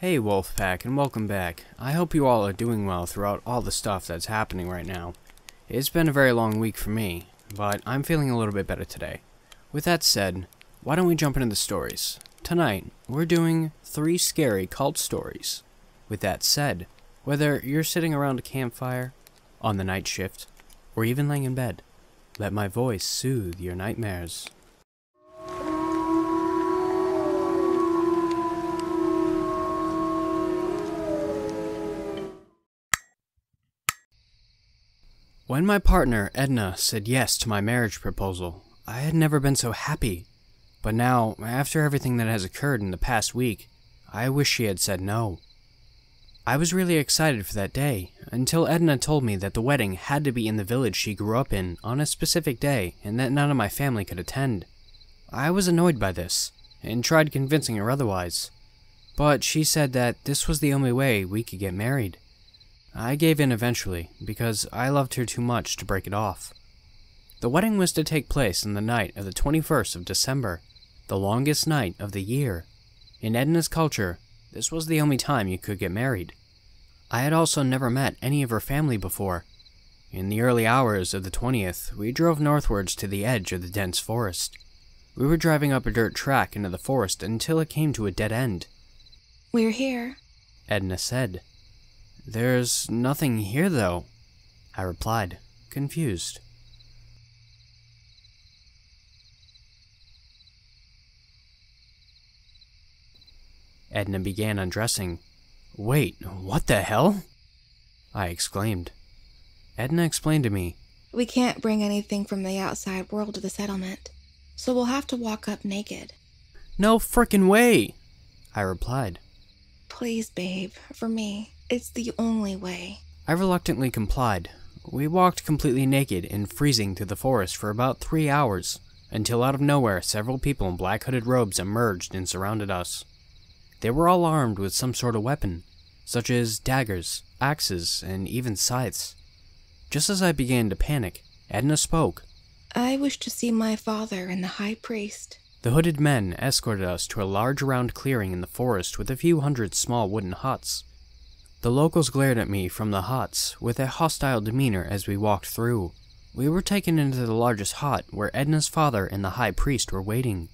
Hey Wolfpack, and welcome back. I hope you all are doing well throughout all the stuff that's happening right now. It's been a very long week for me, but I'm feeling a little bit better today. With that said, why don't we jump into the stories? Tonight, we're doing 3 scary cult stories. With that said, whether you're sitting around a campfire, on the night shift, or even laying in bed, let my voice soothe your nightmares. When my partner, Edna, said yes to my marriage proposal, I had never been so happy. But now, after everything that has occurred in the past week, I wish she had said no. I was really excited for that day, until Edna told me that the wedding had to be in the village she grew up in on a specific day, and that none of my family could attend. I was annoyed by this, and tried convincing her otherwise. But she said that this was the only way we could get married. I gave in eventually, because I loved her too much to break it off. The wedding was to take place on the night of the 21st of December, the longest night of the year. In Edna's culture, this was the only time you could get married. I had also never met any of her family before. In the early hours of the 20th, we drove northwards to the edge of the dense forest. We were driving up a dirt track into the forest until it came to a dead end. "We're here," Edna said. "There's nothing here, though," I replied, confused. Edna began undressing. "Wait, what the hell?" I exclaimed. Edna explained to me. "We can't bring anything from the outside world to the settlement, so we'll have to walk up naked." "No frickin' way," I replied. "Please, babe, for me. It's the only way." I reluctantly complied. We walked completely naked and freezing through the forest for about 3 hours, until out of nowhere several people in black hooded robes emerged and surrounded us. They were all armed with some sort of weapon, such as daggers, axes, and even scythes. Just as I began to panic, Edna spoke. "I wish to see my father and the high priest." The hooded men escorted us to a large round clearing in the forest with a few hundred small wooden huts. The locals glared at me from the huts with a hostile demeanor as we walked through. We were taken into the largest hut where Edna's father and the high priest were waiting.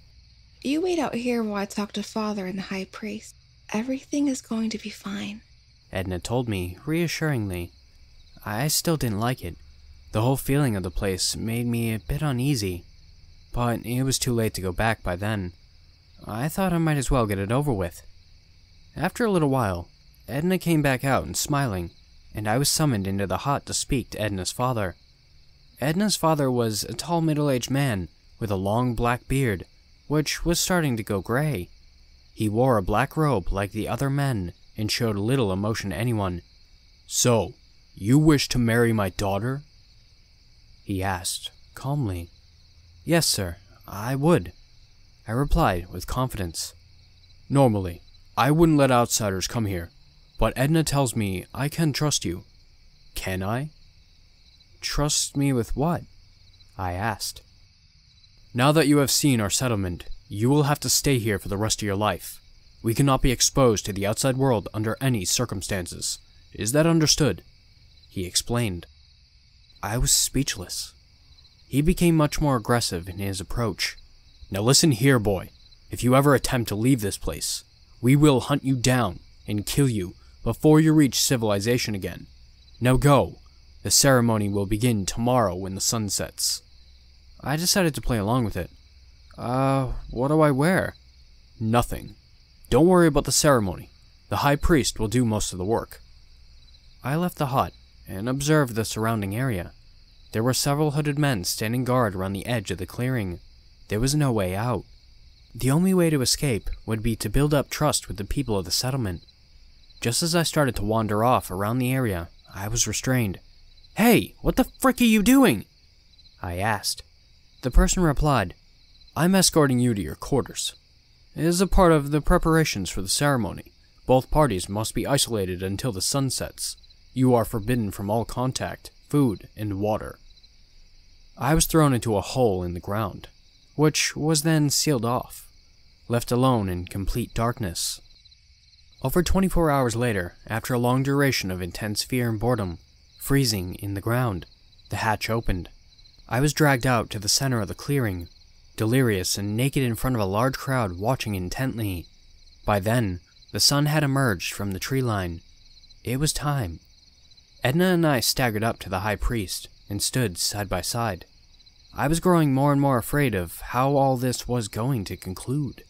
"You wait out here while I talk to father and the high priest. Everything is going to be fine," Edna told me reassuringly. I still didn't like it. The whole feeling of the place made me a bit uneasy. But it was too late to go back by then. I thought I might as well get it over with. After a little while, Edna came back out and smiling, and I was summoned into the hut to speak to Edna's father. Edna's father was a tall middle-aged man with a long black beard, which was starting to go gray. He wore a black robe like the other men and showed little emotion to anyone. "So, you wish to marry my daughter?" he asked, calmly. "Yes, sir, I would," I replied with confidence. "Normally, I wouldn't let outsiders come here, but Edna tells me I can trust you. Can I?" "Trust me with what?" I asked. "Now that you have seen our settlement, you will have to stay here for the rest of your life. We cannot be exposed to the outside world under any circumstances. Is that understood?" he explained. I was speechless. He became much more aggressive in his approach. "Now listen here, boy. If you ever attempt to leave this place, we will hunt you down and kill you before you reach civilization again. Now go. The ceremony will begin tomorrow when the sun sets." I decided to play along with it. What do I wear?" "Nothing. Don't worry about the ceremony. The high priest will do most of the work." I left the hut and observed the surrounding area. There were several hooded men standing guard around the edge of the clearing. There was no way out. The only way to escape would be to build up trust with the people of the settlement. Just as I started to wander off around the area, I was restrained. "Hey, what the frick are you doing?" I asked. The person replied, "I'm escorting you to your quarters. It is a part of the preparations for the ceremony. Both parties must be isolated until the sun sets. You are forbidden from all contact, food, and water." I was thrown into a hole in the ground, which was then sealed off, left alone in complete darkness. Over 24 hours later, after a long duration of intense fear and boredom, freezing in the ground, the hatch opened. I was dragged out to the center of the clearing, delirious and naked in front of a large crowd watching intently. By then, the sun had emerged from the tree line. It was time. Edna and I staggered up to the high priest and stood side by side. I was growing more and more afraid of how all this was going to conclude.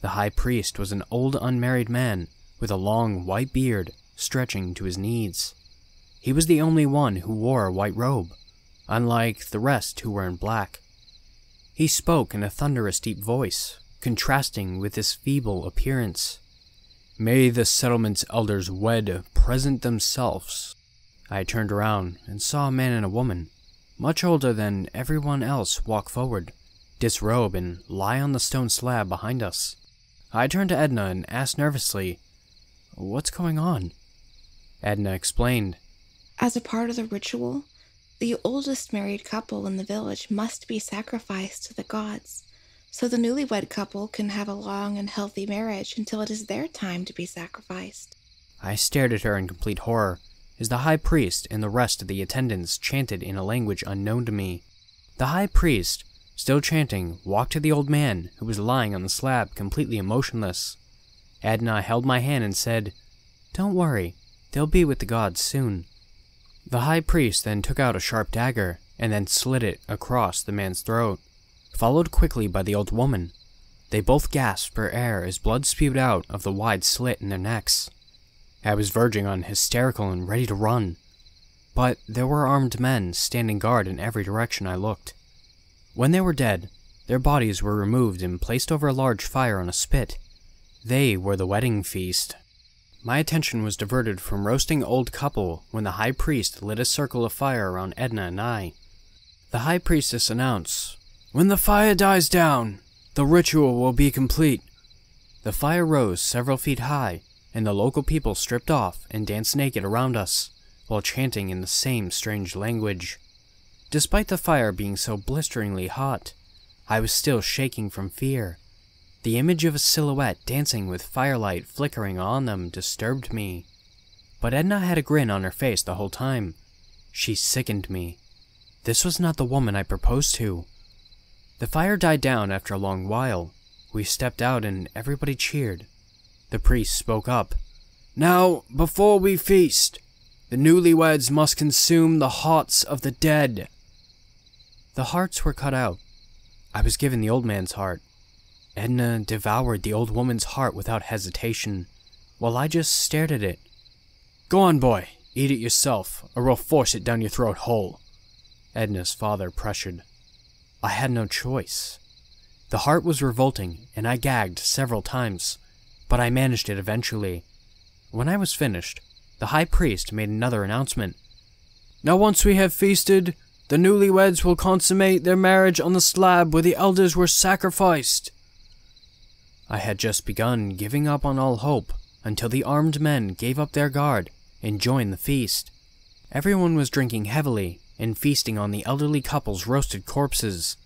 The high priest was an old unmarried man with a long white beard stretching to his knees. He was the only one who wore a white robe, unlike the rest who were in black. He spoke in a thunderous deep voice, contrasting with his feeble appearance. "May the settlement's elders wed present themselves." I turned around and saw a man and a woman, much older than everyone else, walk forward, disrobe, and lie on the stone slab behind us. I turned to Edna and asked nervously, "What's going on?" Edna explained. As a part of the ritual, the oldest married couple in the village must be sacrificed to the gods, so the newlywed couple can have a long and healthy marriage until it is their time to be sacrificed. I stared at her in complete horror as the high priest and the rest of the attendants chanted in a language unknown to me. The high priest, still chanting, walked to the old man who was lying on the slab completely emotionless. Edna held my hand and said, "Don't worry, they'll be with the gods soon." The high priest then took out a sharp dagger and then slit it across the man's throat, followed quickly by the old woman. They both gasped for air as blood spewed out of the wide slit in their necks. I was verging on hysterical and ready to run, but there were armed men standing guard in every direction I looked. When they were dead, their bodies were removed and placed over a large fire on a spit. They were the wedding feast. My attention was diverted from roasting old couple when the high priest lit a circle of fire around Edna and I. The high priestess announced, "When the fire dies down, the ritual will be complete." The fire rose several feet high, and the local people stripped off and danced naked around us, while chanting in the same strange language. Despite the fire being so blisteringly hot, I was still shaking from fear. The image of a silhouette dancing with firelight flickering on them disturbed me. But Edna had a grin on her face the whole time. She sickened me. This was not the woman I proposed to. The fire died down after a long while. We stepped out and everybody cheered. The priest spoke up. "Now, before we feast, the newlyweds must consume the hearts of the dead." The hearts were cut out. I was given the old man's heart. Edna devoured the old woman's heart without hesitation, while I just stared at it. "Go on, boy, eat it yourself, or we'll force it down your throat whole," Edna's father pressured. I had no choice. The heart was revolting, and I gagged several times, but I managed it eventually. When I was finished, the high priest made another announcement. "Now once we have feasted, the newlyweds will consummate their marriage on the slab where the elders were sacrificed." I had just begun giving up on all hope until the armed men gave up their guard and joined the feast. Everyone was drinking heavily and feasting on the elderly couple's roasted corpses.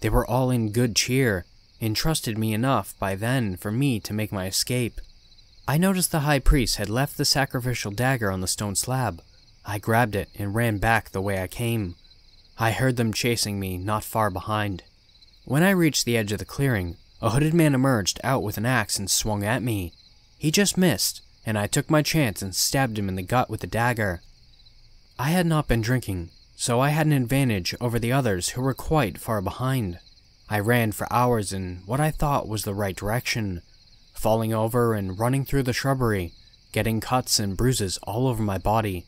They were all in good cheer and trusted me enough by then for me to make my escape. I noticed the high priest had left the sacrificial dagger on the stone slab. I grabbed it and ran back the way I came. I heard them chasing me not far behind. When I reached the edge of the clearing, a hooded man emerged out with an axe and swung at me. He just missed, and I took my chance and stabbed him in the gut with the dagger. I had not been drinking, so I had an advantage over the others who were quite far behind. I ran for hours in what I thought was the right direction, falling over and running through the shrubbery, getting cuts and bruises all over my body.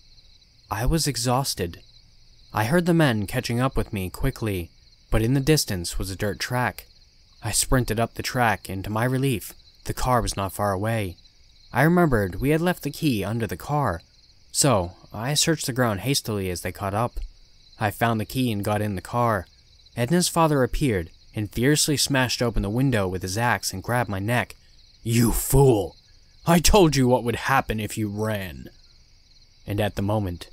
I was exhausted. I heard the men catching up with me quickly, but in the distance was a dirt track. I sprinted up the track, and to my relief, the car was not far away. I remembered we had left the key under the car, so I searched the ground hastily as they caught up. I found the key and got in the car. Edna's father appeared and fiercely smashed open the window with his axe and grabbed my neck. "You fool! I told you what would happen if you ran." And at the moment,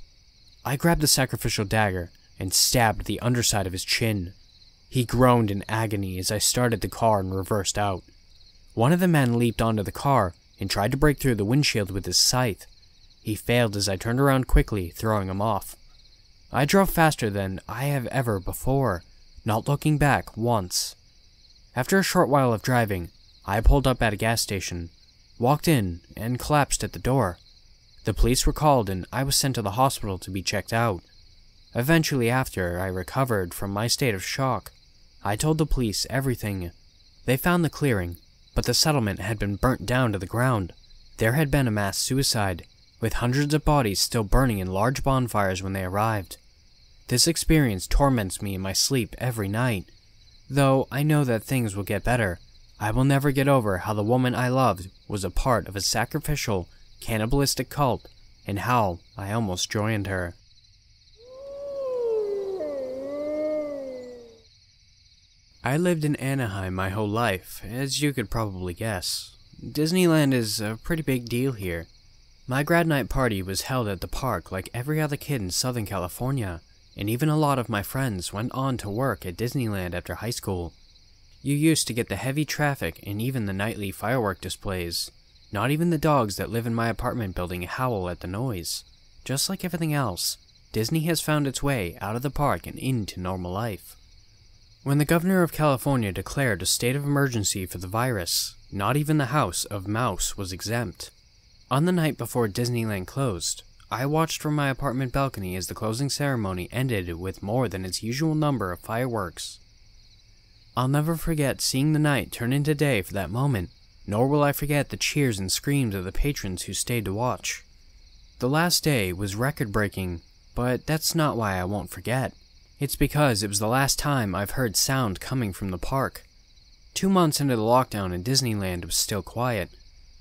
I grabbed the sacrificial dagger and stabbed the underside of his chin. He groaned in agony as I started the car and reversed out. One of the men leaped onto the car and tried to break through the windshield with his scythe. He failed as I turned around quickly, throwing him off. I drove faster than I have ever before, not looking back once. After a short while of driving, I pulled up at a gas station, walked in, and collapsed at the door. The police were called and I was sent to the hospital to be checked out. Eventually after I recovered from my state of shock, I told the police everything. They found the clearing, but the settlement had been burnt down to the ground. There had been a mass suicide, with hundreds of bodies still burning in large bonfires when they arrived. This experience torments me in my sleep every night. Though I know that things will get better, I will never get over how the woman I loved was a part of a sacrificial, cannibalistic cult, and how I almost joined her. I lived in Anaheim my whole life, as you could probably guess. Disneyland is a pretty big deal here. My grad night party was held at the park like every other kid in Southern California, and even a lot of my friends went on to work at Disneyland after high school. You used to get the heavy traffic and even the nightly firework displays. Not even the dogs that live in my apartment building howl at the noise. Just like everything else, Disney has found its way out of the park and into normal life. When the governor of California declared a state of emergency for the virus, not even the House of Mouse was exempt. On the night before Disneyland closed, I watched from my apartment balcony as the closing ceremony ended with more than its usual number of fireworks. I'll never forget seeing the night turn into day for that moment, nor will I forget the cheers and screams of the patrons who stayed to watch. The last day was record-breaking, but that's not why I won't forget. It's because it was the last time I've heard sound coming from the park. 2 months into the lockdown and Disneyland was still quiet.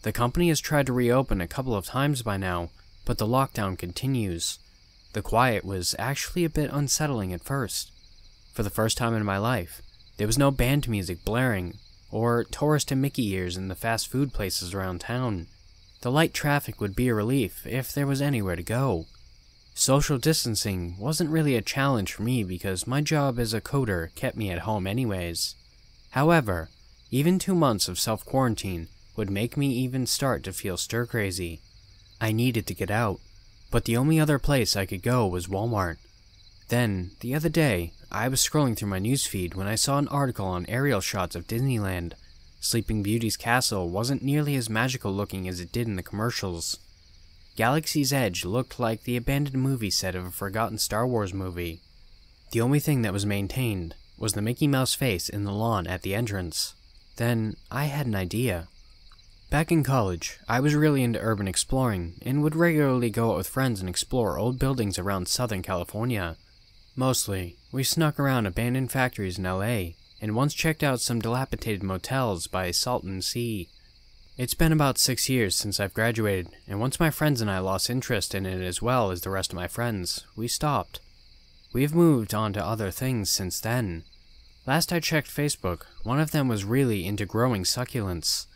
The company has tried to reopen a couple of times by now, but the lockdown continues. The quiet was actually a bit unsettling at first. For the first time in my life, there was no band music blaring, or tourist and Mickey ears in the fast food places around town. The light traffic would be a relief if there was anywhere to go. Social distancing wasn't really a challenge for me because my job as a coder kept me at home anyways. However, even 2 months of self-quarantine would make me even start to feel stir-crazy. I needed to get out, but the only other place I could go was Walmart. Then, the other day, I was scrolling through my newsfeed when I saw an article on aerial shots of Disneyland. Sleeping Beauty's castle wasn't nearly as magical looking as it did in the commercials. Galaxy's Edge looked like the abandoned movie set of a forgotten Star Wars movie. The only thing that was maintained was the Mickey Mouse face in the lawn at the entrance. Then, I had an idea. Back in college, I was really into urban exploring and would regularly go out with friends and explore old buildings around Southern California. Mostly, we snuck around abandoned factories in LA, and once checked out some dilapidated motels by Salton Sea. It's been about 6 years since I've graduated, and once my friends and I lost interest in it as well as the rest of my friends, we stopped. We've moved on to other things since then. Last I checked Facebook, one of them was really into growing succulents.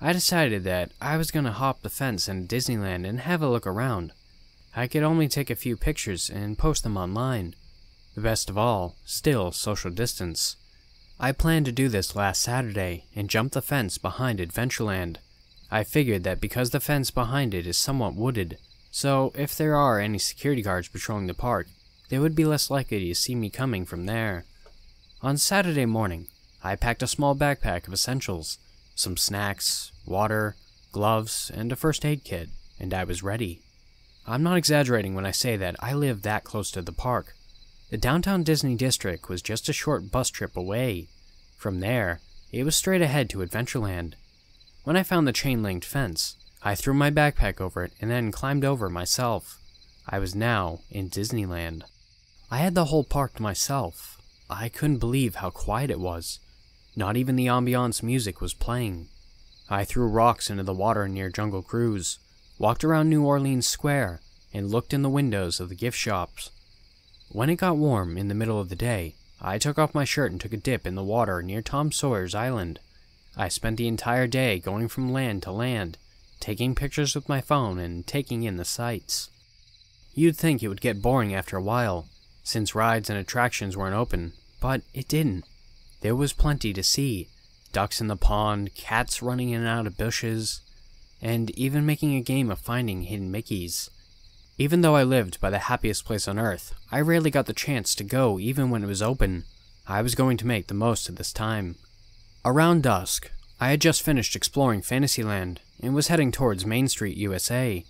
I decided that I was gonna hop the fence in Disneyland and have a look around. I could only take a few pictures and post them online. The best of all, still social distance. I planned to do this last Saturday and jump the fence behind Adventureland. I figured that because the fence behind it is somewhat wooded, so if there are any security guards patrolling the park, they would be less likely to see me coming from there. On Saturday morning, I packed a small backpack of essentials, some snacks, water, gloves, and a first aid kit, and I was ready. I'm not exaggerating when I say that I live that close to the park. The downtown Disney district was just a short bus trip away. From there, it was straight ahead to Adventureland. When I found the chain-linked fence, I threw my backpack over it and then climbed over myself. I was now in Disneyland. I had the whole park to myself. I couldn't believe how quiet it was. Not even the ambiance music was playing. I threw rocks into the water near Jungle Cruise, walked around New Orleans Square, and looked in the windows of the gift shops. When it got warm in the middle of the day, I took off my shirt and took a dip in the water near Tom Sawyer's Island. I spent the entire day going from land to land, taking pictures with my phone and taking in the sights. You'd think it would get boring after a while, since rides and attractions weren't open, but it didn't. There was plenty to see. Ducks in the pond, cats running in and out of bushes. and even making a game of finding hidden Mickeys. Even though I lived by the happiest place on Earth, I rarely got the chance to go even when it was open. I was going to make the most of this time. Around dusk, I had just finished exploring Fantasyland and was heading towards Main Street, USA.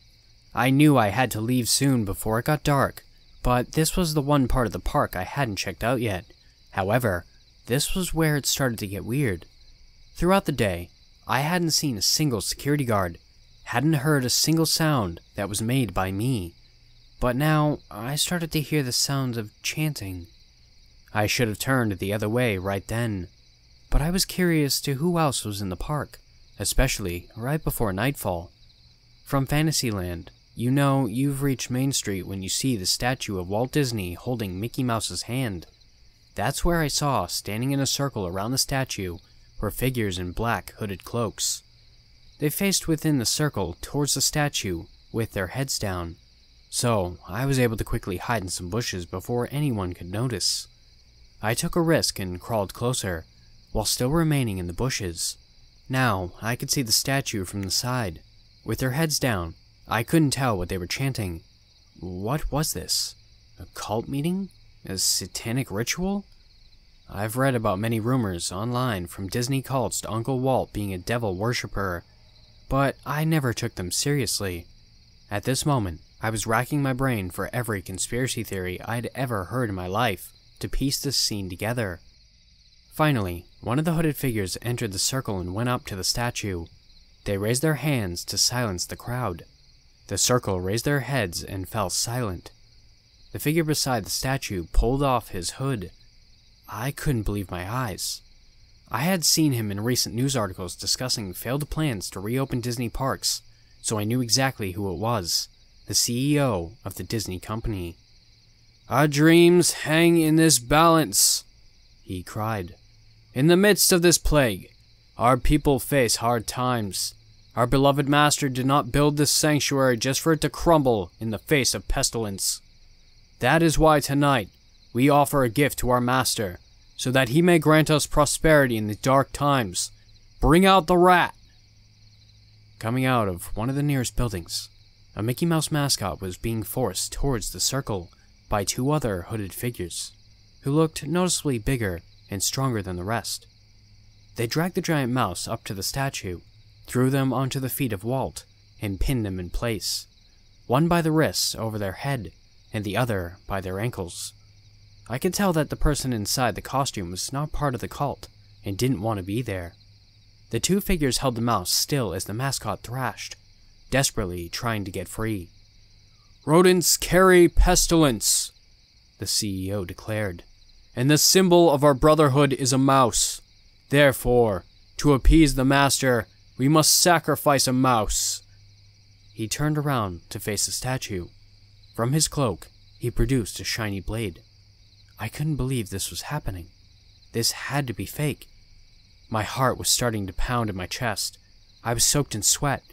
I knew I had to leave soon before it got dark, but this was the one part of the park I hadn't checked out yet. However, this was where it started to get weird. Throughout the day, I hadn't seen a single security guard, hadn't heard a single sound that was made by me. But now, I started to hear the sounds of chanting. I should have turned the other way right then, but I was curious to who else was in the park, especially right before nightfall. From Fantasyland, you know you've reached Main Street when you see the statue of Walt Disney holding Mickey Mouse's hand. That's where I saw, standing in a circle around the statue, were figures in black hooded cloaks. They faced within the circle towards the statue with their heads down, so I was able to quickly hide in some bushes before anyone could notice. I took a risk and crawled closer, while still remaining in the bushes. Now I could see the statue from the side. With their heads down, I couldn't tell what they were chanting. What was this? A cult meeting? A satanic ritual? I've read about many rumors online, from Disney cults to Uncle Walt being a devil worshipper, but I never took them seriously. At this moment, I was racking my brain for every conspiracy theory I'd ever heard in my life to piece this scene together. Finally, one of the hooded figures entered the circle and went up to the statue. They raised their hands to silence the crowd. The circle raised their heads and fell silent. The figure beside the statue pulled off his hood. I couldn't believe my eyes. I had seen him in recent news articles discussing failed plans to reopen Disney parks, so I knew exactly who it was, the CEO of the Disney company. "Our dreams hang in this balance," he cried. "In the midst of this plague, our people face hard times. Our beloved master did not build this sanctuary just for it to crumble in the face of pestilence. That is why tonight we offer a gift to our master, so that he may grant us prosperity in the dark times. Bring out the rat!" Coming out of one of the nearest buildings, a Mickey Mouse mascot was being forced towards the circle by two other hooded figures, who looked noticeably bigger and stronger than the rest. They dragged the giant mouse up to the statue, threw them onto the feet of Walt, and pinned them in place, one by the wrists over their head, and the other by their ankles. I could tell that the person inside the costume was not part of the cult, and didn't want to be there. The two figures held the mouse still as the mascot thrashed, desperately trying to get free. "Rodents carry pestilence," the CEO declared, "and the symbol of our brotherhood is a mouse. Therefore, to appease the master, we must sacrifice a mouse." He turned around to face the statue. From his cloak, he produced a shiny blade. I couldn't believe this was happening. This had to be fake. My heart was starting to pound in my chest. I was soaked in sweat.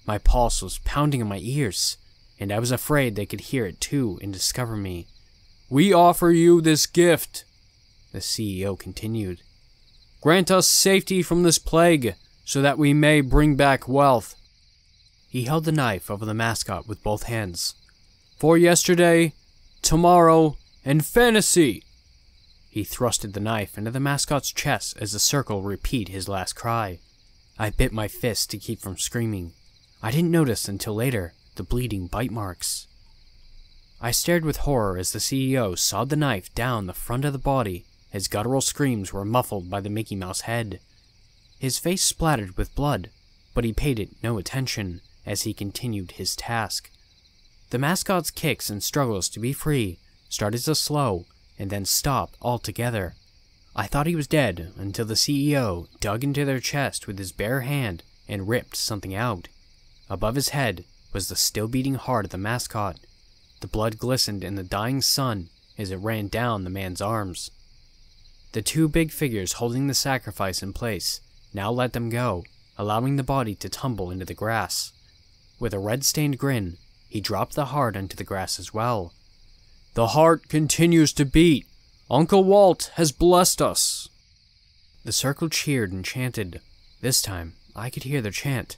My pulse was pounding in my ears, and I was afraid they could hear it too and discover me. "We offer you this gift," the CEO continued. "Grant us safety from this plague, so that we may bring back wealth." He held the knife over the mascot with both hands. "For yesterday, tomorrow, and fantasy!" He thrusted the knife into the mascot's chest as the circle repeated his last cry. I bit my fist to keep from screaming. I didn't notice until later the bleeding bite marks. I stared with horror as the CEO sawed the knife down the front of the body as guttural screams were muffled by the Mickey Mouse head. His face splattered with blood, but he paid it no attention as he continued his task. The mascot's kicks and struggles to be free started to slow and then stop altogether. I thought he was dead until the CEO dug into their chest with his bare hand and ripped something out. Above his head was the still beating heart of the mascot. The blood glistened in the dying sun as it ran down the man's arms. The two big figures holding the sacrifice in place now let them go, allowing the body to tumble into the grass. With a red-stained grin, he dropped the heart onto the grass as well. "The heart continues to beat. Uncle Walt has blessed us." The circle cheered and chanted. This time, I could hear their chant.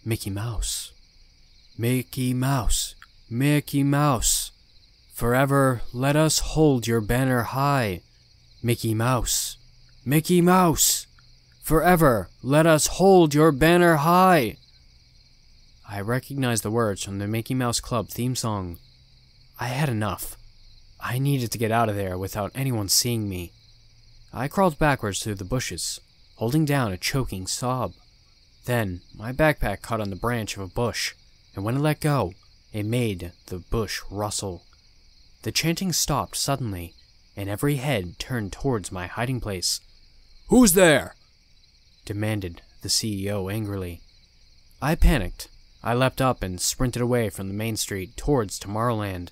Mickey Mouse. Mickey Mouse, Mickey Mouse, forever let us hold your banner high. Mickey Mouse, Mickey Mouse, forever let us hold your banner high. I recognized the words from the Mickey Mouse Club theme song. I had enough. I needed to get out of there without anyone seeing me. I crawled backwards through the bushes, holding down a choking sob. Then, my backpack caught on the branch of a bush, and when it let go, it made the bush rustle. The chanting stopped suddenly, and every head turned towards my hiding place. "Who's there?" demanded the CEO angrily. I panicked. I leapt up and sprinted away from the main street towards Tomorrowland.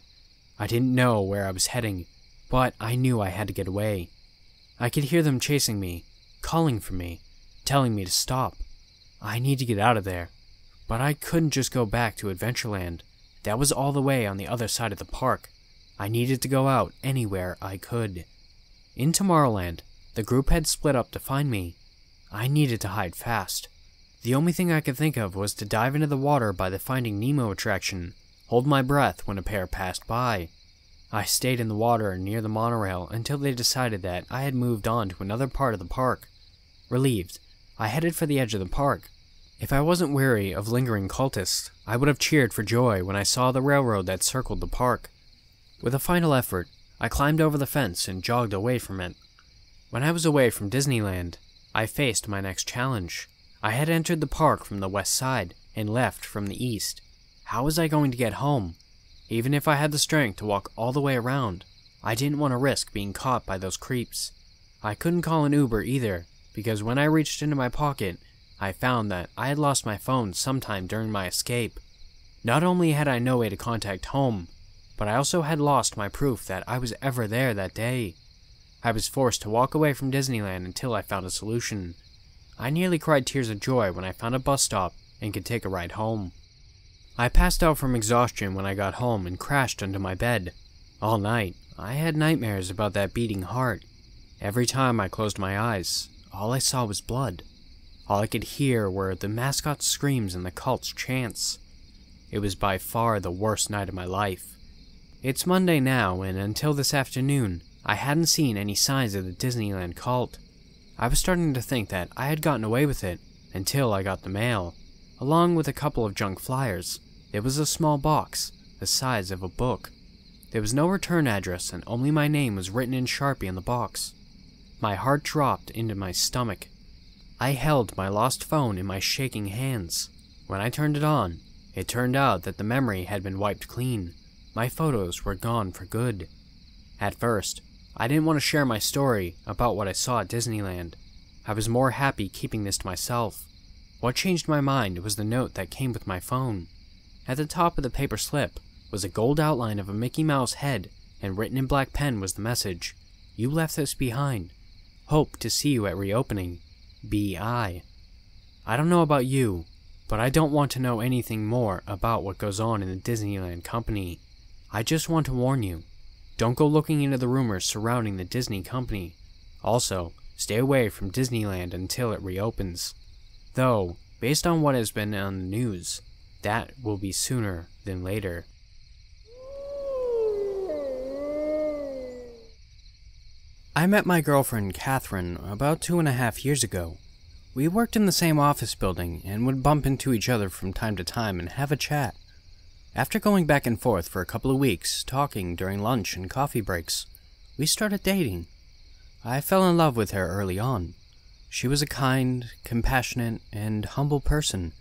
I didn't know where I was heading, but I knew I had to get away. I could hear them chasing me, calling for me, telling me to stop. I need to get out of there. But I couldn't just go back to Adventureland. That was all the way on the other side of the park. I needed to go out anywhere I could. In Tomorrowland, the group had split up to find me. I needed to hide fast. The only thing I could think of was to dive into the water by the Finding Nemo attraction, hold my breath when a pair passed by. I stayed in the water near the monorail until they decided that I had moved on to another part of the park. Relieved, I headed for the edge of the park. If I wasn't wary of lingering cultists, I would have cheered for joy when I saw the railroad that circled the park. With a final effort, I climbed over the fence and jogged away from it. When I was away from Disneyland, I faced my next challenge. I had entered the park from the west side and left from the east. How was I going to get home? Even if I had the strength to walk all the way around, I didn't want to risk being caught by those creeps. I couldn't call an Uber either, because when I reached into my pocket, I found that I had lost my phone sometime during my escape. Not only had I no way to contact home, but I also had lost my proof that I was ever there that day. I was forced to walk away from Disneyland until I found a solution. I nearly cried tears of joy when I found a bus stop and could take a ride home. I passed out from exhaustion when I got home and crashed into my bed. All night, I had nightmares about that beating heart. Every time I closed my eyes, all I saw was blood. All I could hear were the mascot's screams and the cult's chants. It was by far the worst night of my life. It's Monday now, and until this afternoon, I hadn't seen any signs of the Disneyland cult. I was starting to think that I had gotten away with it, until I got the mail. Along with a couple of junk flyers, there was a small box, the size of a book. There was no return address, and only my name was written in Sharpie on the box. My heart dropped into my stomach. I held my lost phone in my shaking hands. When I turned it on, it turned out that the memory had been wiped clean. My photos were gone for good. At first, I didn't want to share my story about what I saw at Disneyland. I was more happy keeping this to myself. What changed my mind was the note that came with my phone. At the top of the paper slip was a gold outline of a Mickey Mouse head, and written in black pen was the message, "You left this behind. Hope to see you at reopening. B.I." I don't know about you, but I don't want to know anything more about what goes on in the Disneyland company. I just want to warn you, don't go looking into the rumors surrounding the Disney company. Also, stay away from Disneyland until it reopens. Though, based on what has been on the news, that will be sooner than later. I met my girlfriend, Catherine, about 2.5 years ago. We worked in the same office building and would bump into each other from time to time and have a chat. After going back and forth for a couple of weeks, talking during lunch and coffee breaks, we started dating. I fell in love with her early on. She was a kind, compassionate, and humble person,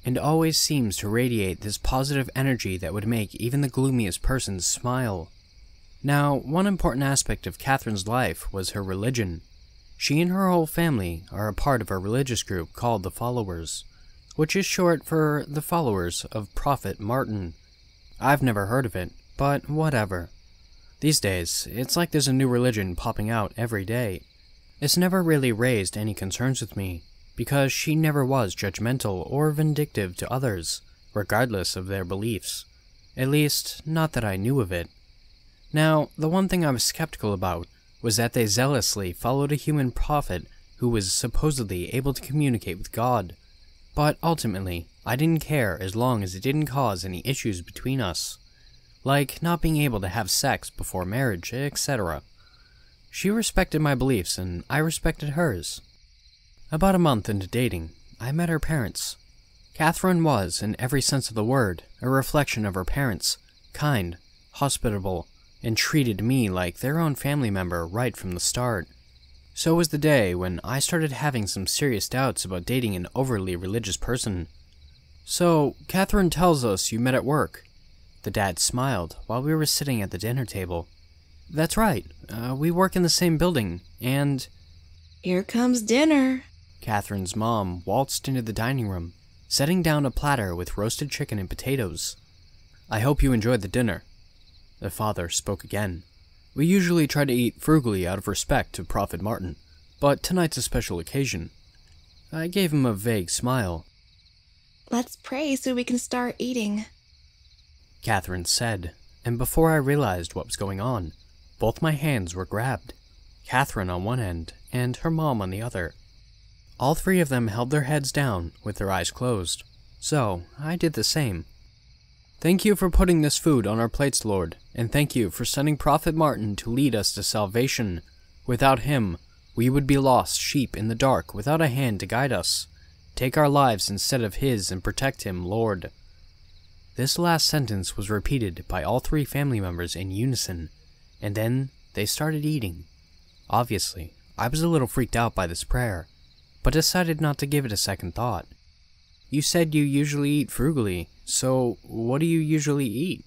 and always seems to radiate this positive energy that would make even the gloomiest person smile. Now, one important aspect of Catherine's life was her religion. She and her whole family are a part of a religious group called the Followers, which is short for the Followers of Prophet Martin. I've never heard of it, but whatever. These days, it's like there's a new religion popping out every day. It's never really raised any concerns with me, because she never was judgmental or vindictive to others, regardless of their beliefs. At least, not that I knew of it. Now, the one thing I was skeptical about was that they zealously followed a human prophet who was supposedly able to communicate with God. But ultimately, I didn't care as long as it didn't cause any issues between us, like not being able to have sex before marriage, etc. She respected my beliefs and I respected hers. About a month into dating, I met her parents. Catherine was, in every sense of the word, a reflection of her parents, kind, hospitable, and treated me like their own family member right from the start. So was the day when I started having some serious doubts about dating an overly religious person. "So, Catherine tells us you met at work." The dad smiled while we were sitting at the dinner table. "That's right, we work in the same building, and—" "Here comes dinner." Catherine's mom waltzed into the dining room, setting down a platter with roasted chicken and potatoes. "I hope you enjoyed the dinner." The father spoke again. "We usually try to eat frugally out of respect to Prophet Martin, but tonight's a special occasion." I gave him a vague smile. "Let's pray so we can start eating," Catherine said, and before I realized what was going on, both my hands were grabbed, Catherine on one end and her mom on the other. All three of them held their heads down with their eyes closed, so I did the same. "Thank you for putting this food on our plates, Lord, and thank you for sending Prophet Martin to lead us to salvation. Without him, we would be lost sheep in the dark without a hand to guide us. Take our lives instead of his and protect him, Lord." This last sentence was repeated by all three family members in unison, and then they started eating. Obviously, I was a little freaked out by this prayer, but decided not to give it a second thought. "You said you usually eat frugally, so what do you usually eat?"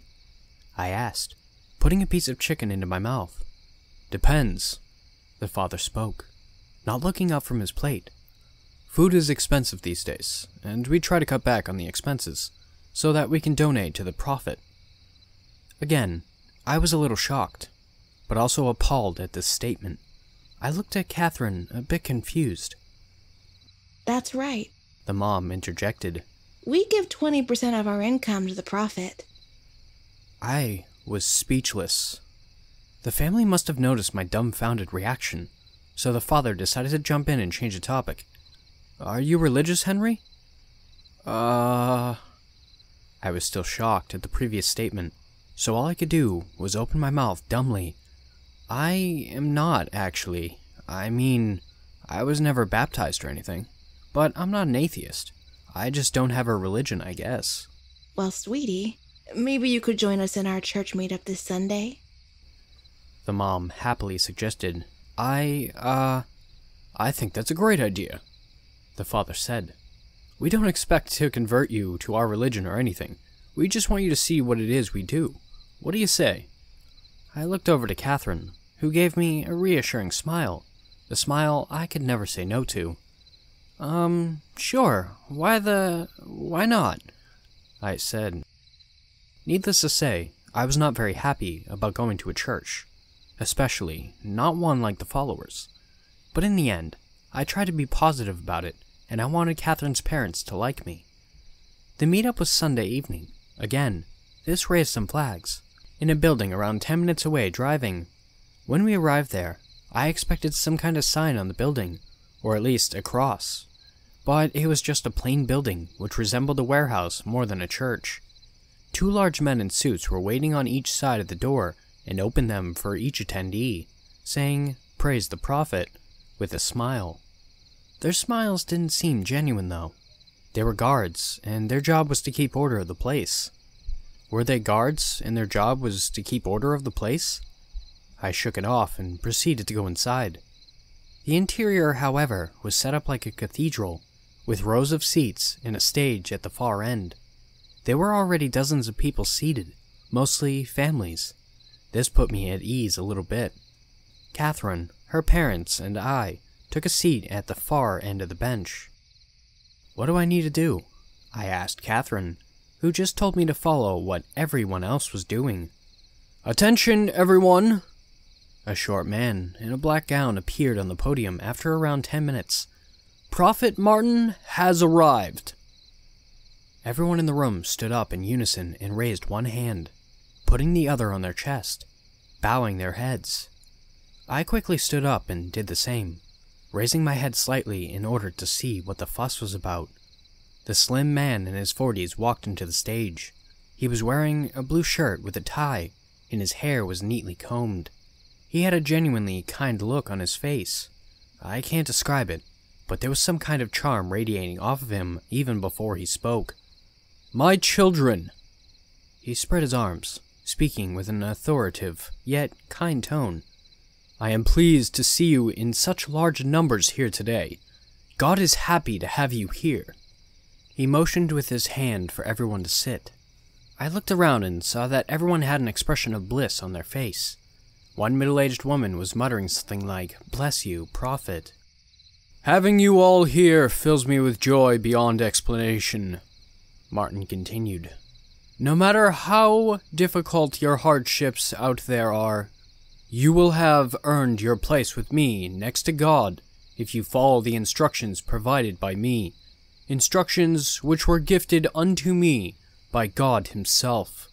I asked, putting a piece of chicken into my mouth. "Depends," the father spoke, not looking up from his plate. "Food is expensive these days, and we try to cut back on the expenses, so that we can donate to the prophet." Again, I was a little shocked, but also appalled at this statement. I looked at Catherine a bit confused. "That's right. The mom interjected. We give 20% of our income to the prophet." I was speechless. The family must have noticed my dumbfounded reaction, so the father decided to jump in and change the topic. "Are you religious, Henry?" I was still shocked at the previous statement, so all I could do was open my mouth dumbly. "I am not, actually. I mean, I was never baptized or anything, but I'm not an atheist. I just don't have a religion, I guess." "Well, sweetie, maybe you could join us in our church meetup this Sunday?" The mom happily suggested. I think that's a great idea," the father said. "We don't expect to convert you to our religion or anything. We just want you to see what it is we do. What do you say?" I looked over to Catherine, who gave me a reassuring smile, the smile I could never say no to. Sure, why not?" I said. Needless to say, I was not very happy about going to a church, especially not one like the followers. But in the end, I tried to be positive about it, and I wanted Catherine's parents to like me. The meetup was Sunday evening. Again, this raised some flags, in a building around 10 minutes away driving. When we arrived there, I expected some kind of sign on the building, or at least a cross. But it was just a plain building which resembled a warehouse more than a church. 2 large men in suits were waiting on each side of the door and opened them for each attendee, saying, "Praise the Prophet," with a smile. Their smiles didn't seem genuine though. They were guards, and their job was to keep order of the place. Were they guards, and their job was to keep order of the place? I shook it off and proceeded to go inside. The interior, however, was set up like a cathedral, with rows of seats and a stage at the far end. There were already dozens of people seated, mostly families. This put me at ease a little bit. Catherine, her parents, and I took a seat at the far end of the bench. "What do I need to do?" I asked Catherine, who just told me to follow what everyone else was doing. "Attention, everyone!" A short man in a black gown appeared on the podium after around 10 minutes. "Prophet Martin has arrived." Everyone in the room stood up in unison and raised one hand, putting the other on their chest, bowing their heads. I quickly stood up and did the same, raising my head slightly in order to see what the fuss was about. The slim man in his 40s walked into the stage. He was wearing a blue shirt with a tie, and his hair was neatly combed. He had a genuinely kind look on his face. I can't describe it, but there was some kind of charm radiating off of him even before he spoke. "My children!" He spread his arms, speaking with an authoritative, yet kind tone. "I am pleased to see you in such large numbers here today. God is happy to have you here." He motioned with his hand for everyone to sit. I looked around and saw that everyone had an expression of bliss on their face. One middle-aged woman was muttering something like, "Bless you, prophet." "Having you all here fills me with joy beyond explanation," Martin continued. "No matter how difficult your hardships out there are, you will have earned your place with me next to God if you follow the instructions provided by me, instructions which were gifted unto me by God himself.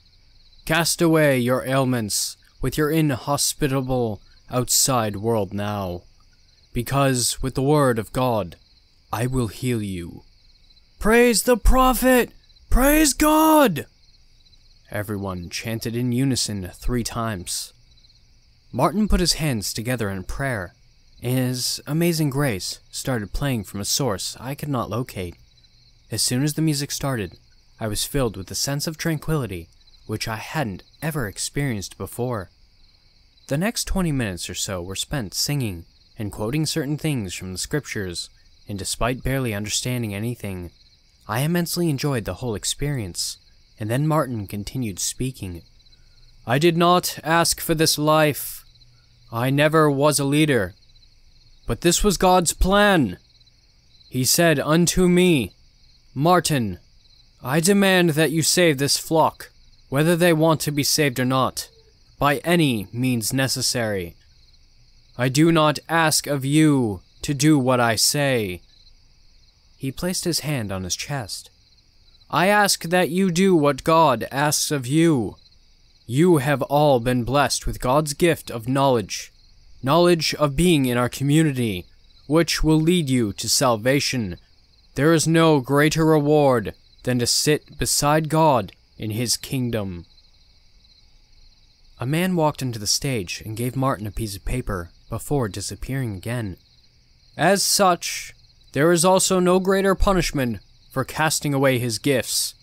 Cast away your ailments with your inhospitable outside world now, because with the word of God, I will heal you." "Praise the prophet! Praise God!" Everyone chanted in unison 3 times. Martin put his hands together in prayer, and his Amazing Grace started playing from a source I could not locate. As soon as the music started, I was filled with a sense of tranquility which I hadn't ever experienced before. The next 20 minutes or so were spent singing and quoting certain things from the scriptures, and despite barely understanding anything, I immensely enjoyed the whole experience. And then Martin continued speaking. "I did not ask for this life. I never was a leader. But this was God's plan. He said unto me, 'Martin, I demand that you save this flock, whether they want to be saved or not, by any means necessary. I do not ask of you to do what I say.'" He placed his hand on his chest. "I ask that you do what God asks of you. You have all been blessed with God's gift of knowledge of being in our community, which will lead you to salvation. There is no greater reward than to sit beside God in his kingdom." A man walked into the stage and gave Martin a piece of paper before disappearing again. "As such, there is also no greater punishment for casting away his gifts.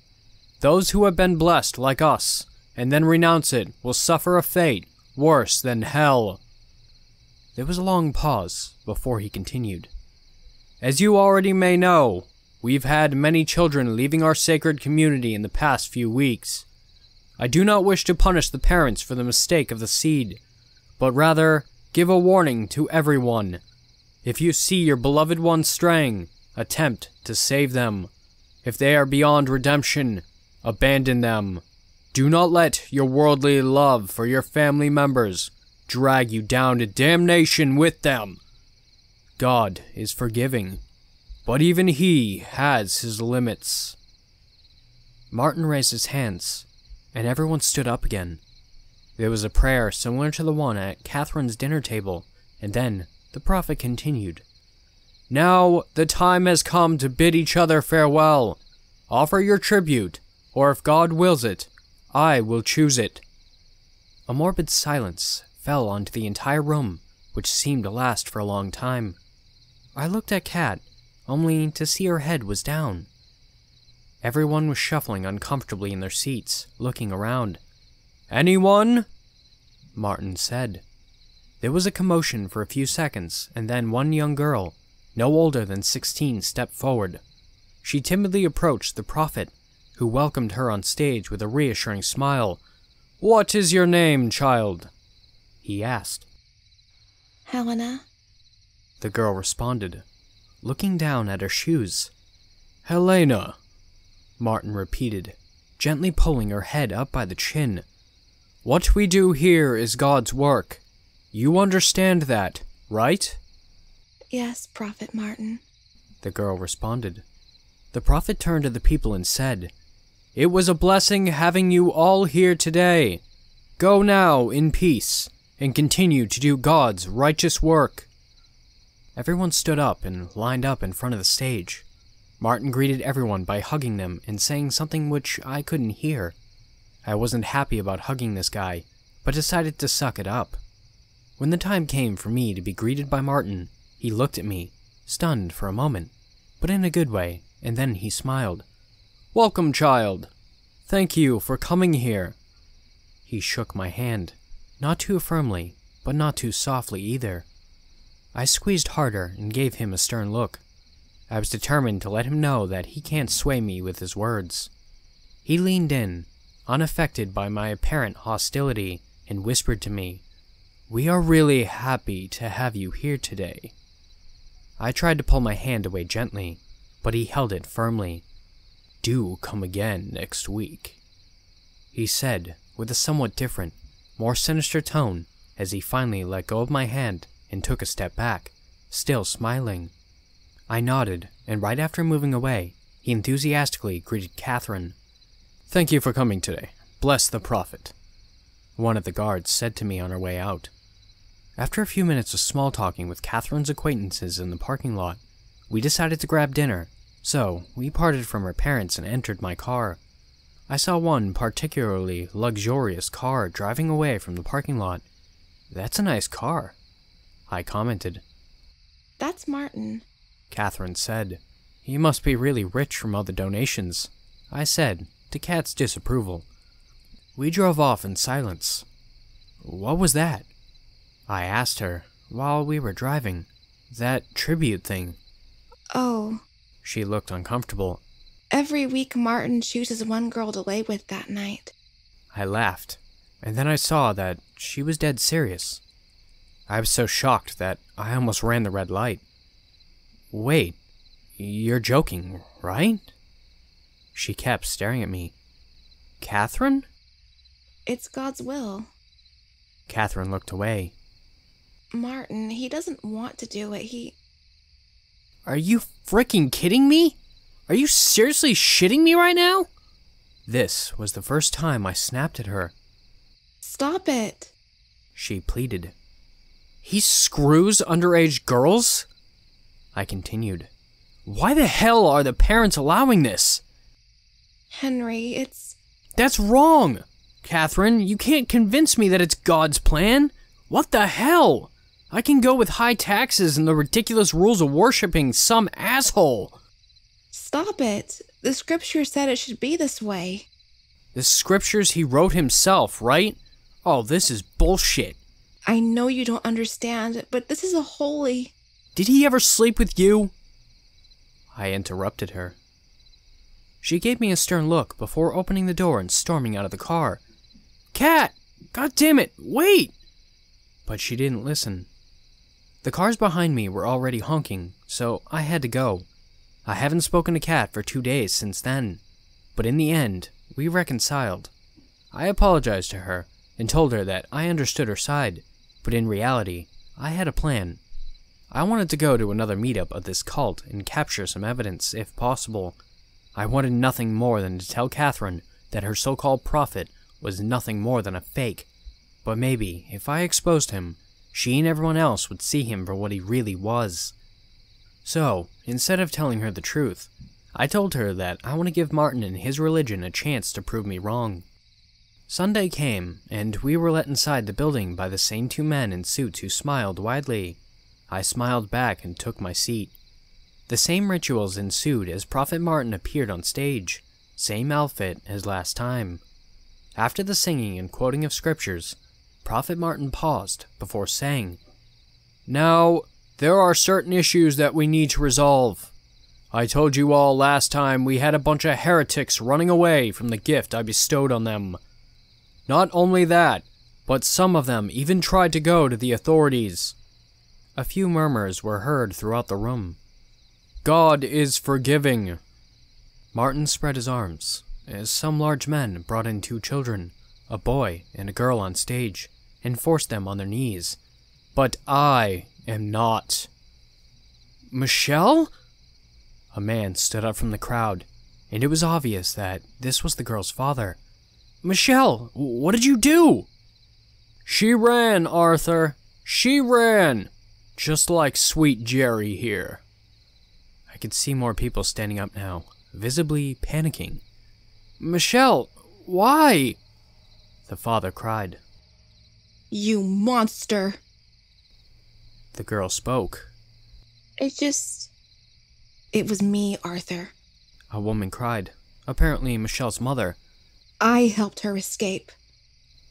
Those who have been blessed like us, and then renounce it, will suffer a fate worse than hell." There was a long pause before he continued. "As you already may know, we've had many children leaving our sacred community in the past few weeks. I do not wish to punish the parents for the mistake of the seed, but rather give a warning to everyone. If you see your beloved ones straying, attempt to save them. If they are beyond redemption, abandon them. Do not let your worldly love for your family members drag you down to damnation with them. God is forgiving, but even he has his limits." Martin raised his hands, and everyone stood up again. There was a prayer similar to the one at Catherine's dinner table, and then the prophet continued. "Now the time has come to bid each other farewell. Offer your tribute, or if God wills it, I will choose it." A morbid silence fell onto the entire room, which seemed to last for a long time. I looked at Kat, only to see her head was down. Everyone was shuffling uncomfortably in their seats, looking around. "Anyone?" Martin said. There was a commotion for a few seconds, and then one young girl, no older than 16, stepped forward. She timidly approached the prophet, who welcomed her on stage with a reassuring smile. "What is your name, child?" he asked. "Helena," the girl responded, looking down at her shoes. "Helena," Martin repeated, gently pulling her head up by the chin. "What we do here is God's work. You understand that, right?" "Yes, Prophet Martin," the girl responded. The prophet turned to the people and said, "It was a blessing having you all here today. Go now in peace, and continue to do God's righteous work." Everyone stood up and lined up in front of the stage. Martin greeted everyone by hugging them and saying something which I couldn't hear. I wasn't happy about hugging this guy, but decided to suck it up. When the time came for me to be greeted by Martin, he looked at me, stunned for a moment, but in a good way, and then he smiled. "Welcome, child. Thank you for coming here." He shook my hand, not too firmly, but not too softly either. I squeezed harder and gave him a stern look. I was determined to let him know that he can't sway me with his words. He leaned in, unaffected by my apparent hostility, and whispered to me, "We are really happy to have you here today." I tried to pull my hand away gently, but he held it firmly. "Do come again next week," he said with a somewhat different, more sinister tone as he finally let go of my hand and took a step back, still smiling. I nodded, and right after moving away, he enthusiastically greeted Catherine. "Thank you for coming today. Bless the prophet," one of the guards said to me on our way out. After a few minutes of small talking with Catherine's acquaintances in the parking lot, we decided to grab dinner, so we parted from her parents and entered my car. I saw one particularly luxurious car driving away from the parking lot. "That's a nice car," I commented. "That's Martin," Catherine said. "He must be really rich from all the donations," I said, to Kat's disapproval. We drove off in silence. "What was that?" I asked her while we were driving. "That tribute thing." "Oh." She looked uncomfortable. "Every week Martin chooses one girl to lay with that night." I laughed, and then I saw that she was dead serious. I was so shocked that I almost ran the red light. "Wait, you're joking, right?" She kept staring at me. "Catherine?" "It's God's will." Catherine looked away. "Martin, he doesn't want to do it, Are you freaking kidding me? Are you seriously shitting me right now?" This was the first time I snapped at her. "Stop it," she pleaded. "He screws underage girls?" I continued. "Why the hell are the parents allowing this?" "Henry, That's wrong! Catherine, you can't convince me that it's God's plan. What the hell? I can go with high taxes and the ridiculous rules of worshipping some asshole." "Stop it. The scripture said it should be this way." The scriptures he wrote himself, right? Oh, this is bullshit. "I know you don't understand, but this is a holy..." Did he ever sleep with you? I interrupted her. She gave me a stern look before opening the door and storming out of the car. "Cat! God damn it, wait!" But she didn't listen. The cars behind me were already honking, so I had to go. I haven't spoken to Kat for 2 days since then, but in the end, we reconciled. I apologized to her and told her that I understood her side, but in reality, I had a plan. I wanted to go to another meetup of this cult and capture some evidence, if possible. I wanted nothing more than to tell Catherine that her so-called prophet was nothing more than a fake, but maybe, if I exposed him, she and everyone else would see him for what he really was. So, instead of telling her the truth, I told her that I want to give Martin and his religion a chance to prove me wrong. Sunday came, and we were let inside the building by the same 2 men in suits who smiled widely. I smiled back and took my seat. The same rituals ensued as Prophet Martin appeared on stage, same outfit as last time. After the singing and quoting of scriptures, Prophet Martin paused before saying, "Now, there are certain issues that we need to resolve. I told you all last time we had a bunch of heretics running away from the gift I bestowed on them. Not only that, but some of them even tried to go to the authorities." A few murmurs were heard throughout the room. "God is forgiving." Martin spread his arms, as some large men brought in 2 children, a boy and a girl on stage, and forced them on their knees. "But I am not." "Michelle?" A man stood up from the crowd, and it was obvious that this was the girl's father. "Michelle, what did you do?" "She ran, Arthur. She ran. Just like sweet Jerry here." I I could see more people standing up now, visibly panicking. "Michelle, why?" the father cried. "You monster!" The girl spoke. It was me, Arthur. A woman cried, apparently Michelle's mother. I helped her escape.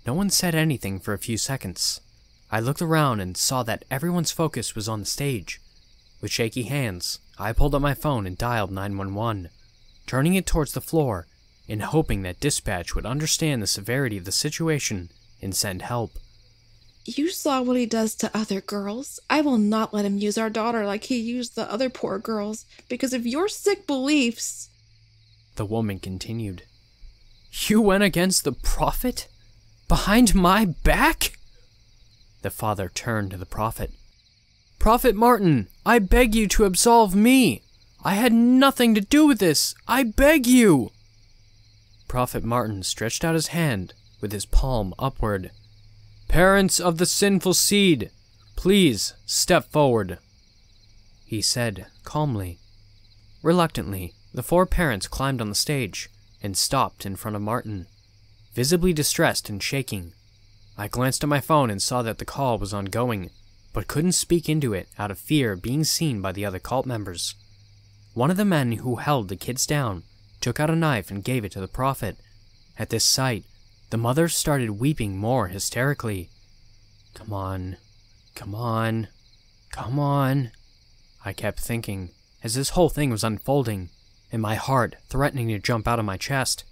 No one said anything for a few seconds. I looked around and saw that everyone's focus was on the stage. With shaky hands, I pulled up my phone and dialed 911, turning it towards the floor and hoping that dispatch would understand the severity of the situation and send help. You saw what he does to other girls. I will not let him use our daughter like he used the other poor girls because of your sick beliefs. The woman continued. You went against the prophet? Behind my back? The father turned to the prophet. Prophet Martin, I beg you to absolve me. I had nothing to do with this. I beg you. Prophet Martin stretched out his hand with his palm upward. Parents of the sinful seed, please step forward, he said calmly. Reluctantly, the 4 parents climbed on the stage and stopped in front of Martin, visibly distressed and shaking. I glanced at my phone and saw that the call was ongoing, but couldn't speak into it out of fear of being seen by the other cult members. One of the men who held the kids down took out a knife and gave it to the prophet. At this sight, the mother started weeping more hysterically. Come on, come on, come on, I kept thinking as this whole thing was unfolding, and my heart threatening to jump out of my chest.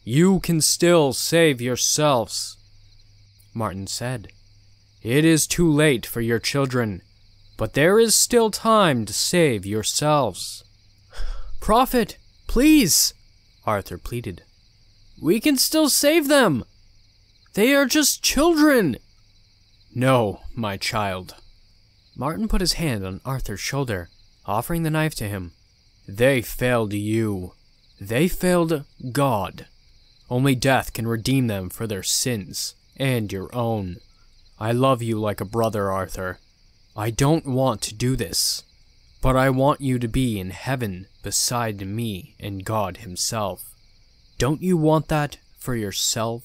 You can still save yourselves, Martin said. It is too late for your children, but there is still time to save yourselves. Prophet, please, Arthur pleaded. We can still save them. They are just children. No, my child. Martin put his hand on Arthur's shoulder, offering the knife to him. They failed you. They failed God. Only death can redeem them for their sins, and your own. I love you like a brother, Arthur. I don't want to do this, but I want you to be in heaven beside me and God himself. Don't you want that for yourself?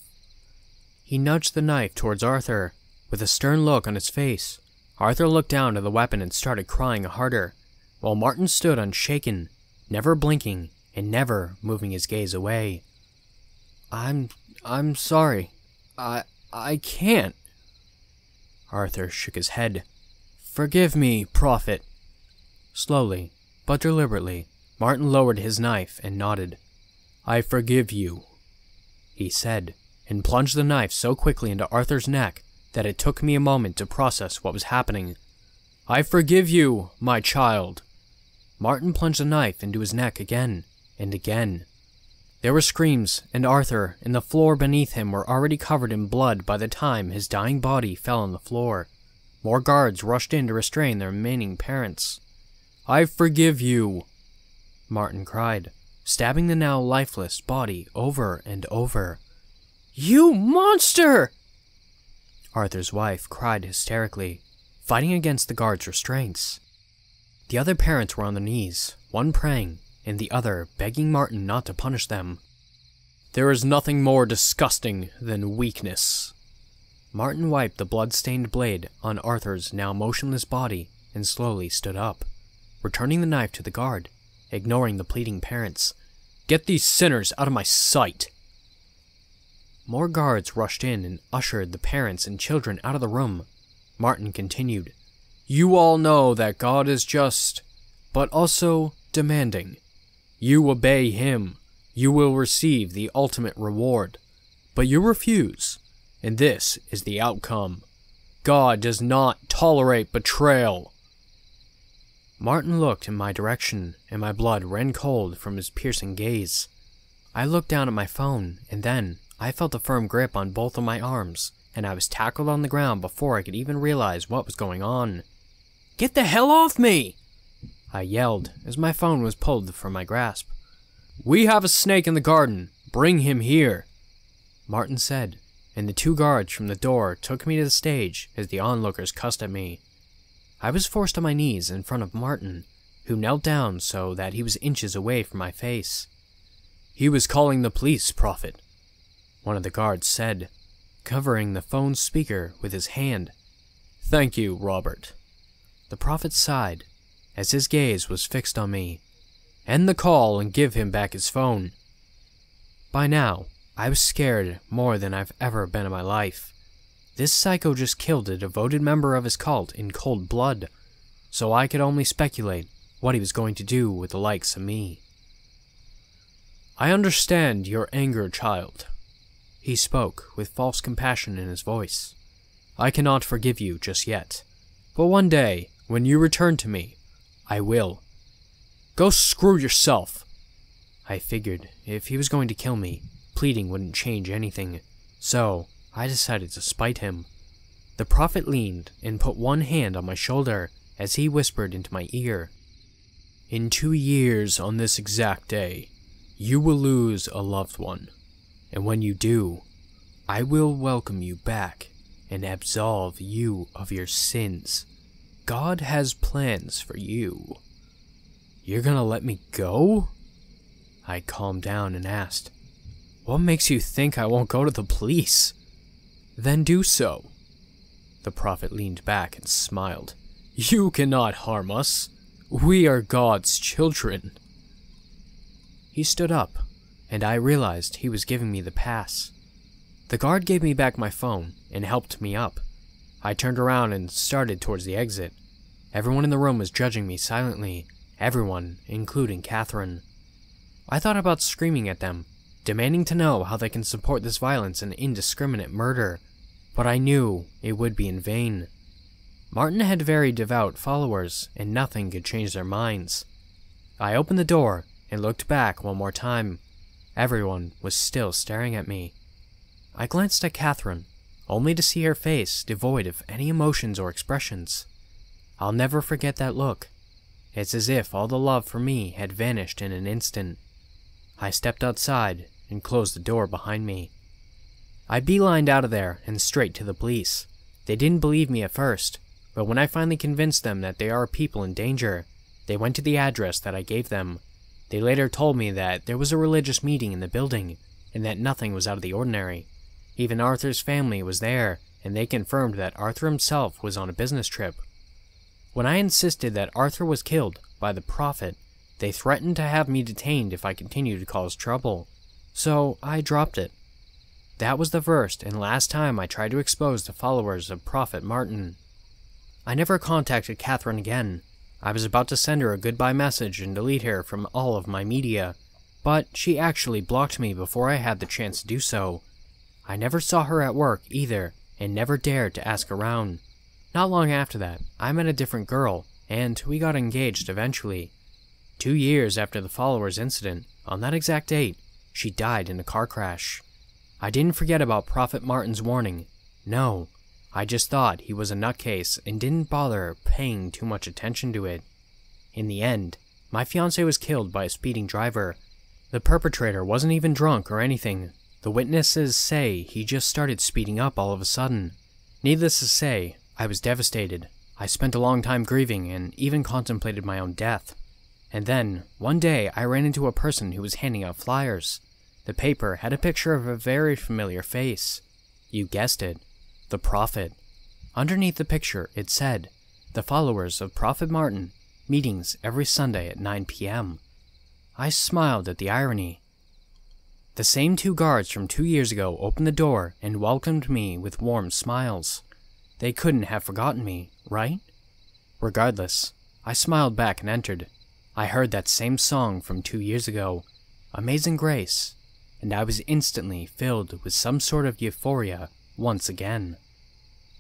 He nudged the knife towards Arthur. With a stern look on his face, Arthur looked down to the weapon and started crying harder, while Martin stood unshaken, never blinking and never moving his gaze away. I'm sorry. I can't. Arthur shook his head. Forgive me, prophet. Slowly, but deliberately, Martin lowered his knife and nodded. I forgive you, he said, and plunged the knife so quickly into Arthur's neck that it took me a moment to process what was happening. I forgive you, my child. Martin plunged the knife into his neck again and again. There were screams, and Arthur and the floor beneath him were already covered in blood by the time his dying body fell on the floor. More guards rushed in to restrain their remaining parents. I forgive you, Martin cried, stabbing the now lifeless body over and over. You monster! Arthur's wife cried hysterically, fighting against the guards' restraints. The other parents were on their knees, one praying, and the other begging Martin not to punish them. There is nothing more disgusting than weakness. Martin wiped the blood-stained blade on Arthur's now motionless body and slowly stood up, returning the knife to the guard, ignoring the pleading parents. Get these sinners out of my sight! More guards rushed in and ushered the parents and children out of the room. Martin continued, You all know that God is just, but also demanding. You obey him, you will receive the ultimate reward. But you refuse, and this is the outcome. God does not tolerate betrayal. Martin looked in my direction, and my blood ran cold from his piercing gaze. I looked down at my phone, and then I felt a firm grip on both of my arms, and I was tackled on the ground before I could even realize what was going on. Get the hell off me! I yelled as my phone was pulled from my grasp. We have a snake in the garden. Bring him here, Martin said, and the 2 guards from the door took me to the stage as the onlookers cussed at me. I was forced on my knees in front of Martin, who knelt down so that he was inches away from my face. "He was calling the police, Prophet," one of the guards said, covering the phone speaker with his hand. "Thank you, Robert." The Prophet sighed, as his gaze was fixed on me. "End the call and give him back his phone." By now, I was scared more than I've ever been in my life. This psycho just killed a devoted member of his cult in cold blood, so I could only speculate what he was going to do with the likes of me. "I understand your anger, child," he spoke with false compassion in his voice. "I cannot forgive you just yet, but one day, when you return to me, I will." "Go screw yourself!" I figured if he was going to kill me, pleading wouldn't change anything, so I decided to spite him. The Prophet leaned and put one hand on my shoulder as he whispered into my ear. "In 2 years on this exact day, you will lose a loved one, and when you do, I will welcome you back and absolve you of your sins. God has plans for you." "You're gonna let me go?" I calmed down and asked, "What makes you think I won't go to the police?" "Then do so." The Prophet leaned back and smiled. "You cannot harm us. We are God's children." He stood up, and I realized he was giving me the pass. The guard gave me back my phone and helped me up. I turned around and started towards the exit. Everyone in the room was judging me silently, everyone, including Catherine. I thought about screaming at them, demanding to know how they can support this violence and indiscriminate murder, but I knew it would be in vain. Martin had very devout followers, and nothing could change their minds. I opened the door and looked back one more time. Everyone was still staring at me. I glanced at Catherine, only to see her face devoid of any emotions or expressions. I'll never forget that look. It's as if all the love for me had vanished in an instant. I stepped outside and closed the door behind me. I beelined out of there and straight to the police. They didn't believe me at first, but when I finally convinced them that there are people in danger, they went to the address that I gave them. They later told me that there was a religious meeting in the building, and that nothing was out of the ordinary. Even Arthur's family was there, and they confirmed that Arthur himself was on a business trip. When I insisted that Arthur was killed by the Prophet, they threatened to have me detained if I continued to cause trouble, so I dropped it. That was the first and last time I tried to expose the followers of Prophet Martin. I never contacted Catherine again. I was about to send her a goodbye message and delete her from all of my media, but she actually blocked me before I had the chance to do so. I never saw her at work either, and never dared to ask around. Not long after that, I met a different girl, and we got engaged eventually. 2 years after the followers' incident, on that exact date, she died in a car crash. I didn't forget about Prophet Martin's warning. No, I just thought he was a nutcase and didn't bother paying too much attention to it. In the end, my fiancé was killed by a speeding driver. The perpetrator wasn't even drunk or anything. The witnesses say he just started speeding up all of a sudden. Needless to say, I was devastated. I spent a long time grieving and even contemplated my own death. And then, one day, I ran into a person who was handing out flyers. The paper had a picture of a very familiar face. You guessed it, the Prophet. Underneath the picture, it said, "The followers of Prophet Martin, meetings every Sunday at 9 p.m. I smiled at the irony. The same 2 guards from 2 years ago opened the door and welcomed me with warm smiles. They couldn't have forgotten me, right? Regardless, I smiled back and entered. I heard that same song from 2 years ago, Amazing Grace, and I was instantly filled with some sort of euphoria once again.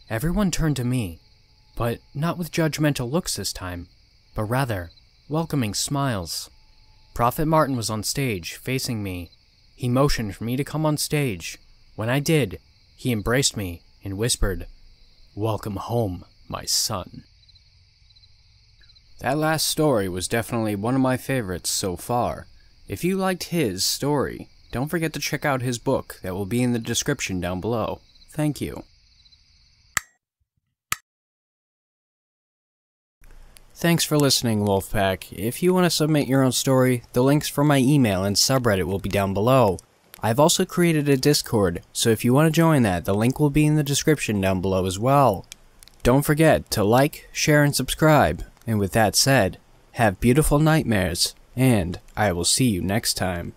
Everyone turned to me, but not with judgmental looks this time, but rather welcoming smiles. Prophet Martin was on stage, facing me. He motioned for me to come on stage. When I did, he embraced me and whispered, "Welcome home, my son." That last story was definitely one of my favorites so far. If you liked his story, don't forget to check out his book that will be in the description down below. Thank you. Thanks for listening, Wolfpack. If you want to submit your own story, the links for my email and subreddit will be down below. I've also created a Discord, so if you want to join that, the link will be in the description down below as well. Don't forget to like, share, and subscribe. And with that said, have beautiful nightmares, and I will see you next time.